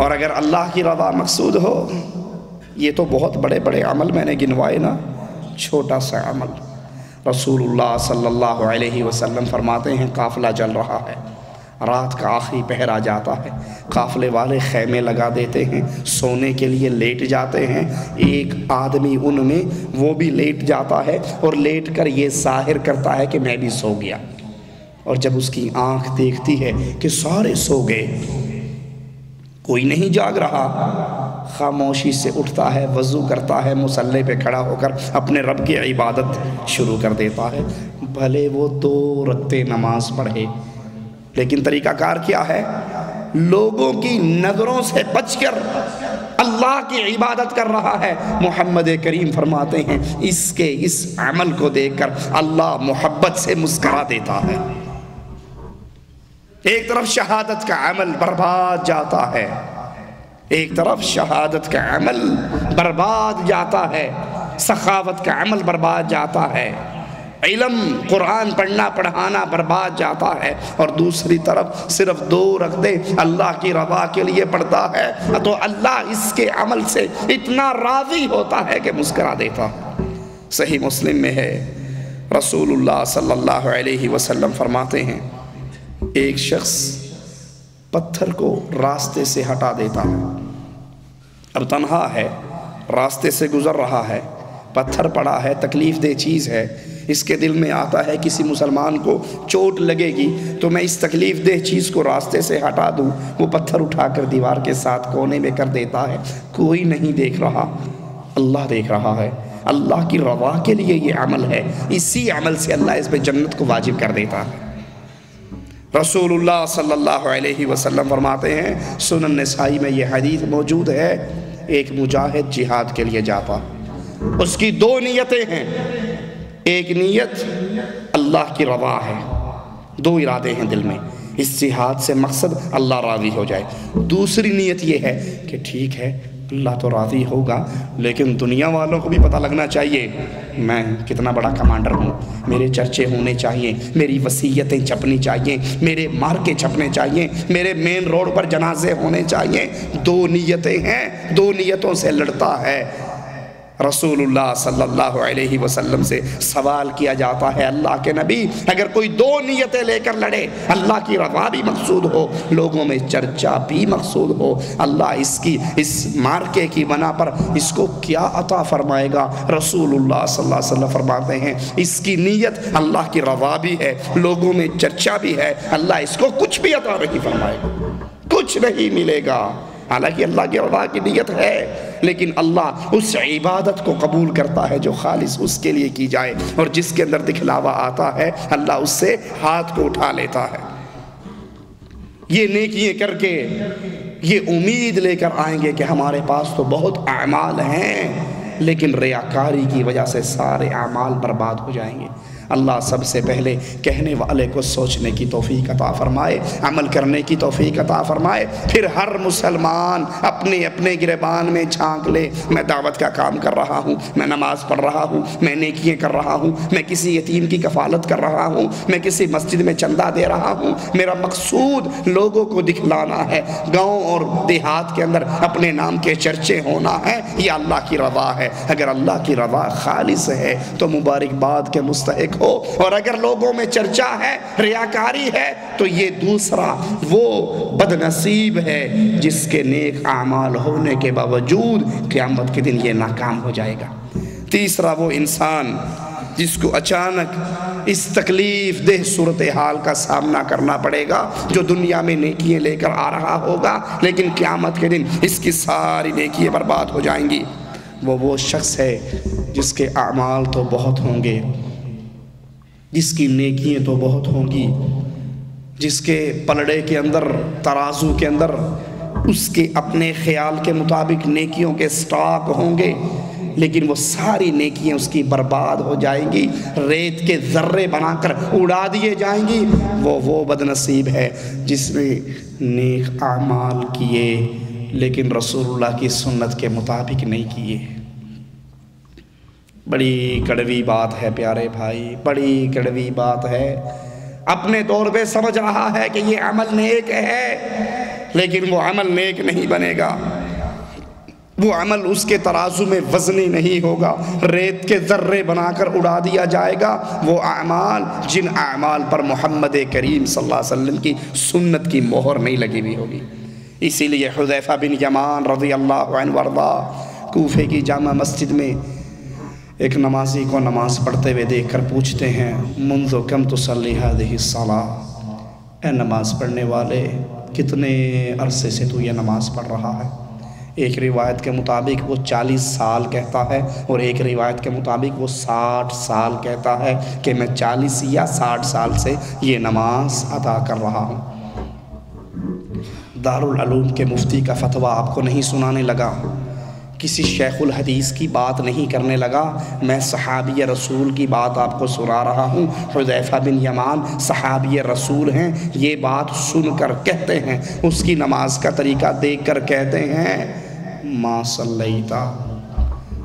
اور اگر اللہ کی رضا مقصود ہو، یہ تو بہت بڑے بڑے عمل میں نے گنوائے نا، چھوٹا سا عمل۔ رسول اللہ صلی اللہ علیہ وسلم فرماتے ہیں قافلہ چل رہا ہے، رات کا آخری پہر آ جاتا ہے، قافلے والے خیمے لگا دیتے ہیں، سونے کے لیے لیٹ جاتے ہیں، ایک آدمی ان میں وہ بھی لیٹ جاتا ہے اور لیٹ کر یہ ظاہر کرتا ہے کہ میں بھی سو گیا، اور جب اس کی آنکھ دیکھتی ہے کہ سارے سو گئے، کوئی نہیں جاگ رہا، خاموشی سے اٹھتا ہے، وضو کرتا ہے، مصلی پہ کھڑا ہو کر اپنے رب کی عبادت شروع کر دیتا ہے، بھلے وہ 2 رکعتیں نماز پڑھے، لیکن طریقہ کار کیا ہے؟ لوگوں کی نظروں سے بچ کر اللہ کی عبادت کر رہا ہے۔ محمد کریم فرماتے ہیں اس عمل کو دیکھ کر اللہ محبت سے مسکرا دیتا ہے۔ ایک طرف شہادت کا عمل برباد جاتا ہے، ایک طرف شہادت کا عمل برباد جاتا ہے، سخاوت کا عمل برباد جاتا ہے، علم قرآن پڑھنا پڑھانا برباد جاتا ہے، اور دوسری طرف صرف 2 رکعتیں اللہ کی رضا کے لیے پڑھتا ہے تو اللہ اس کے عمل سے اتنا راضی ہوتا ہے کہ مسکرا دیتا ہے۔ صحیح مسلم میں ہے، رسول اللہ صلی اللہ علیہ وسلم فرماتے ہیں ایک شخص پتھر کو راستے سے ہٹا دیتا ہے، اب تنہا ہے، راستے سے گزر رہا ہے، پتھر پڑا ہے، تکلیف دہ چیز ہے، اس کے دل میں آتا ہے کسی مسلمان کو چوٹ لگے گی تو میں اس تکلیف دہ چیز کو راستے سے ہٹا دوں، وہ پتھر اٹھا کر دیوار کے ساتھ کونے میں کر دیتا ہے، کوئی نہیں دیکھ رہا، اللہ دیکھ رہا ہے، اللہ کی رضا کے لیے یہ عمل ہے، اسی عمل سے اللہ اس پہ جنت کو واجب کر دیتا ہے۔ رسول اللہ صلی اللہ علیہ وسلم فرماتے ہیں، سنن نسائی میں یہ حدیث موجود ہے، ایک مجاہد جہاد کے لیے جاتا، اس کی 2 نیتیں ہیں، ایک نیت اللہ کی رضا ہے، 2 ارادے ہیں دل میں، اس جہاد سے مقصد اللہ راضی ہو جائے، دوسری نیت یہ ہے کہ ٹھیک ہے اللہ تو راضی ہوگا لیکن دنیا والوں کو بھی پتہ لگنا چاہیے میں کتنا بڑا کمانڈر ہوں، میرے چرچے ہونے چاہیے، میری وصیتیں چھپنی چاہیے، میرے مارکے چھپنے چاہیے، میرے مین روڈ پر جنازے ہونے چاہیے، 2 نیتیں ہیں، 2 نیتوں سے لڑتا ہے۔ رسول اللہ صلی اللہ علیہ وسلم سے سوال کیا جاتا ہے اللہ کے نبی اگر کوئی 2 نیتیں لے کر لڑے، اللہ کی رضا بھی مقصود ہو، لوگوں میں چرچا بھی مقصود ہو، اللہ اس مارکے کی بنا پر اس کو کیا عطا فرمائے گا؟ رسول اللہ صلی اللہ علیہ وسلم فرماتے ہیں اس کی نیت اللہ کی رضا بھی ہے، لوگوں میں چرچا بھی ہے، اللہ اس کو کچھ بھی عطا نہیں فرمائے گا، کچھ نہیں ملے گا۔ حالانکہ اللہ کی رضا کی نیت ہے لیکن اللہ اس عبادت کو قبول کرتا ہے جو خالص اس کے لیے کی جائے، اور جس کے اندر دکھلاوا آتا ہے اللہ اس سے ہاتھ کو اٹھا لیتا ہے۔ یہ نیکیاں کر کے یہ امید لے کر آئیں گے کہ ہمارے پاس تو بہت اعمال ہیں لیکن ریاکاری کی وجہ سے سارے اعمال برباد ہو جائیں گے۔ اللہ سب سے پہلے کہنے والے کو سوچنے کی توفیق عطا فرمائے، عمل کرنے کی توفیق عطا فرمائے، پھر ہر مسلمان اپنے اپنے گریبان میں جھانک لے، میں دعوت کا کام کر رہا ہوں، میں نماز پڑھ رہا ہوں، میں نیکیاں کر رہا ہوں، میں کسی یتیم کی کفالت کر رہا ہوں، میں کسی مسجد میں چندہ دے رہا ہوں، میرا مقصود لوگوں کو دکھلانا ہے، گاؤں اور دیہات کے اندر اپنے نام کے چرچے ہونا ہے، یہ اللہ کی رضا ہے۔ اگر اللہ کی رضا خالص ہے تو مبارکباد کے مستحق ہو، اور اگر لوگوں میں چرچا ہے، ریاکاری ہے، تو یہ دوسرا وہ بدنصیب ہے جس کے نیک اعمال ہونے کے باوجود قیامت کے دن یہ ناکام ہو جائے گا۔ تیسرا وہ انسان جس کو اچانک اس تکلیف دہ صورتحال کا سامنا کرنا پڑے گا، جو دنیا میں نیکیاں لے کر آ رہا ہوگا لیکن قیامت کے دن اس کی ساری نیکیاں برباد ہو جائیں گی۔ وہ شخص ہے جس کے اعمال تو بہت ہوں گے، جس کی نیکیاں تو بہت ہوں گی، جس کے پلڑے کے اندر، ترازو کے اندر اس کے اپنے خیال کے مطابق نیکیوں کے سٹاک ہوں گے، لیکن وہ ساری نیکیاں اس کی برباد ہو جائیں گی، ریت کے ذرے بنا کر اڑا دیے جائیں گی۔ وہ بدنصیب ہے جس نے نیک اعمال کیے لیکن رسول اللہ کی سنت کے مطابق نہیں کیے۔ بڑی کڑوی بات ہے پیارے بھائی، بڑی کڑوی بات ہے۔ اپنے طور پہ سمجھ رہا ہے کہ یہ عمل نیک ہے، لیکن وہ عمل نیک نہیں بنے گا، وہ عمل اس کے ترازو میں وزنی نہیں ہوگا، ریت کے ذرے بنا کر اڑا دیا جائے گا وہ اعمال جن اعمال پر محمد کریم صلی اللہ علیہ وسلم کی سنت کی مہر نہیں لگی ہوئی ہوگی۔ اسی لیے حذیفہ بن یمان رضی اللہ عنہ وارضا کوفے کی جامع مسجد میں ایک نمازی کو نماز پڑھتے ہوئے دیکھ کر پوچھتے ہیں منذ کم تصلی هذه الصلاة، اے نماز پڑھنے والے کتنے عرصے سے تو یہ نماز پڑھ رہا ہے؟ ایک روایت کے مطابق وہ 40 سال کہتا ہے، اور ایک روایت کے مطابق وہ 60 سال کہتا ہے کہ میں 40 یا 60 سال سے یہ نماز ادا کر رہا ہوں۔ دارالعلوم کے مفتی کا فتویٰ آپ کو نہیں سنانے لگا، کسی شیخ الحدیث کی بات نہیں کرنے لگا، میں صحابی رسول کی بات آپ کو سنا رہا ہوں۔ حذیفہ بن یمان صحابی رسول ہیں، یہ بات سن کر کہتے ہیں، اس کی نماز کا طریقہ دیکھ کر کہتے ہیں ما صلیتا،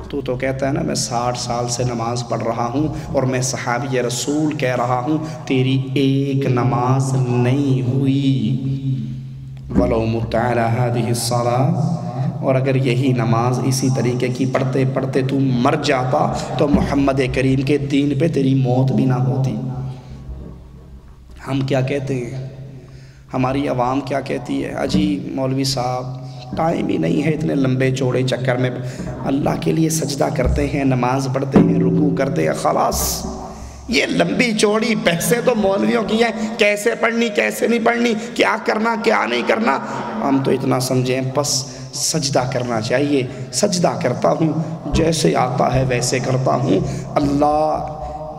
تو کہتا ہے نا میں 60 سال سے نماز پڑھ رہا ہوں اور میں صحابی رسول کہہ رہا ہوں تیری ایک نماز نہیں ہوئی۔ وَلَوْ مُتَّ عَلَى هَذِهِ الصَّلَاةِ، اور اگر یہی نماز اسی طریقے کی پڑھتے پڑھتے تو مر جاتا تو محمد کریم کے دین پہ تیری موت بھی نہ ہوتی۔ ہم کیا کہتے ہیں، ہماری عوام کیا کہتی ہے، اجی مولوی صاحب ٹائم ہی نہیں ہے اتنے لمبے چوڑے چکر میں، اللہ کے لیے سجدہ کرتے ہیں، نماز پڑھتے ہیں، رکوع کرتے ہیں، خلاص یہ لمبی چوڑی بحثیں تو مولویوں کی ہیں، کیسے پڑھنی کیسے نہیں پڑھنی، کیا کرنا کیا نہیں کرنا۔ ہم تو اتنا سمجھیں بس سجدہ کرنا چاہیے، سجدہ کرتا ہوں جیسے آتا ہے ویسے کرتا ہوں، اللہ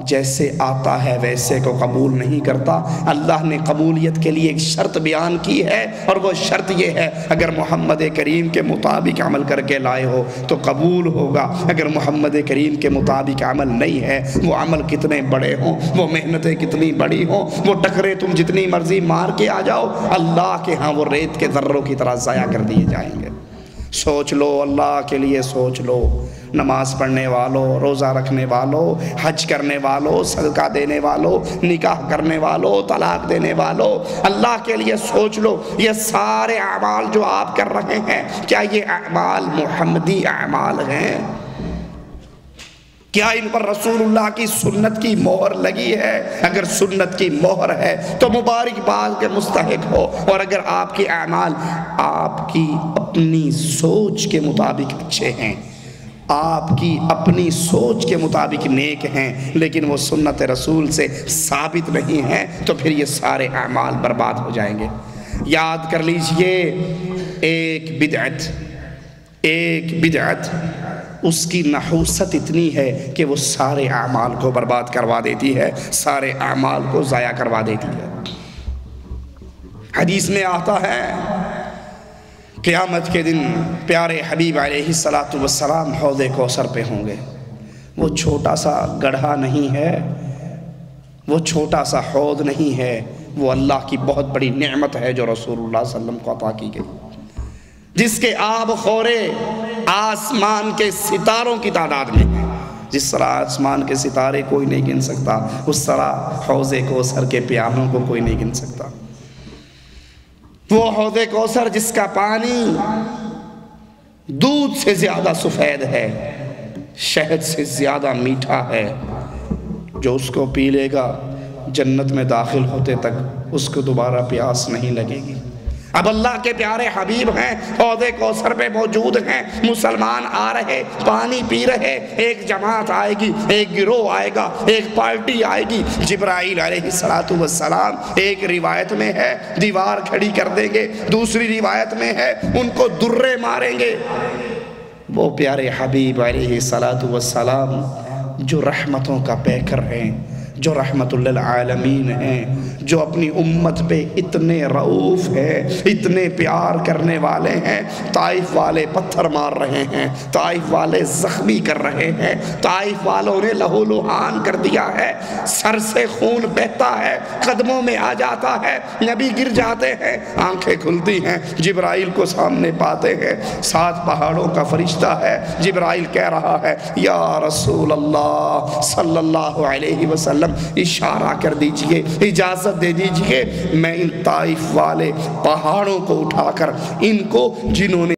جیسے آتا ہے ویسے کو قبول نہیں کرتا۔ اللہ نے قبولیت کے لیے ایک شرط بیان کی ہے، اور وہ شرط یہ ہے اگر محمد کریم کے مطابق عمل کر کے لائے ہو تو قبول ہوگا، اگر محمد کریم کے مطابق عمل نہیں ہے، وہ عمل کتنے بڑے ہوں، وہ محنتیں کتنی بڑی ہوں، وہ ٹکرے تم جتنی مرضی مار کے آ جاؤ، اللہ کے ہاں وہ ریت کے ذروں کی طرح ضائع کر دیے جائیں گے۔ سوچ لو، اللہ کے لیے سوچ لو، نماز پڑھنے والوں، روزہ رکھنے والوں، حج کرنے والوں، صدقہ دینے والوں، نکاح کرنے والوں، طلاق دینے والوں، اللہ کے لیے سوچ لو، یہ سارے اعمال جو آپ کر رہے ہیں کیا یہ اعمال محمدی اعمال ہیں؟ کیا ان پر رسول اللہ کی سنت کی مہر لگی ہے؟ اگر سنت کی مہر ہے تو مبارکباد کے مستحق ہو، اور اگر آپ کے اعمال آپ کی اپنی سوچ کے مطابق اچھے ہیں، آپ کی اپنی سوچ کے مطابق نیک ہیں، لیکن وہ سنت رسول سے ثابت نہیں ہیں، تو پھر یہ سارے اعمال برباد ہو جائیں گے۔ یاد کر لیجئے، ایک بدعت اس کی نحوست اتنی ہے کہ وہ سارے اعمال کو برباد کروا دیتی ہے، سارے اعمال کو ضائع کروا دیتی ہے۔ حدیث میں آتا ہے قیامت کے دن پیارے حبیب علیہ السلام حوض کوثر پہ ہوں گے۔ وہ چھوٹا سا گڑھا نہیں ہے، وہ چھوٹا سا حوض نہیں ہے، وہ اللہ کی بہت بڑی نعمت ہے جو رسول اللہ صلی اللہ علیہ وسلم کو عطا کی گئی، جس کے آب خورے آسمان کے ستاروں کی تعداد میں ہیں۔ جس طرح آسمان کے ستارے کوئی نہیں گن سکتا، اس طرح حوض کوثر کے پیالوں کو کوئی نہیں گن سکتا۔ وہ حوض کوثر جس کا پانی دودھ سے زیادہ سفید ہے، شہد سے زیادہ میٹھا ہے، جو اس کو پی لے گا جنت میں داخل ہوتے تک اس کو دوبارہ پیاس نہیں لگے گی۔ اب اللہ کے پیارے حبیب ہیں، حوض کوثر پہ موجود ہیں، مسلمان آ رہے، پانی پی رہے، ایک جماعت آئے گی، ایک گروہ آئے گا، ایک پارٹی آئے گی، جبرائیل علیہ السلام ایک روایت میں ہے دیوار کھڑی کر دیں گے، دوسری روایت میں ہے ان کو درے ماریں گے۔ وہ پیارے حبیب علیہ السلام جو رحمتوں کا پیکر ہیں، جو رحمت للعالمین ہیں، جو اپنی امت پہ اتنے رعوف ہیں، اتنے پیار کرنے والے ہیں، طائف والے پتھر مار رہے ہیں، طائف والے زخمی کر رہے ہیں، طائف والوں نے لہو لہان کر دیا ہے، سر سے خون بہتا ہے، قدموں میں آ جاتا ہے، نبی گر جاتے ہیں، آنکھیں کھلتی ہیں، جبرائیل کو سامنے پاتے ہیں، 7 پہاڑوں کا فرشتہ ہے، جبرائیل کہہ رہا ہے یا رسول اللہ صلی اللہ علیہ وسلم وسلم اشارہ کر دیجئے، اجازت دے دیجئے، میں ان طائف والے پہاڑوں کو اٹھا کر ان کو جنہوں نے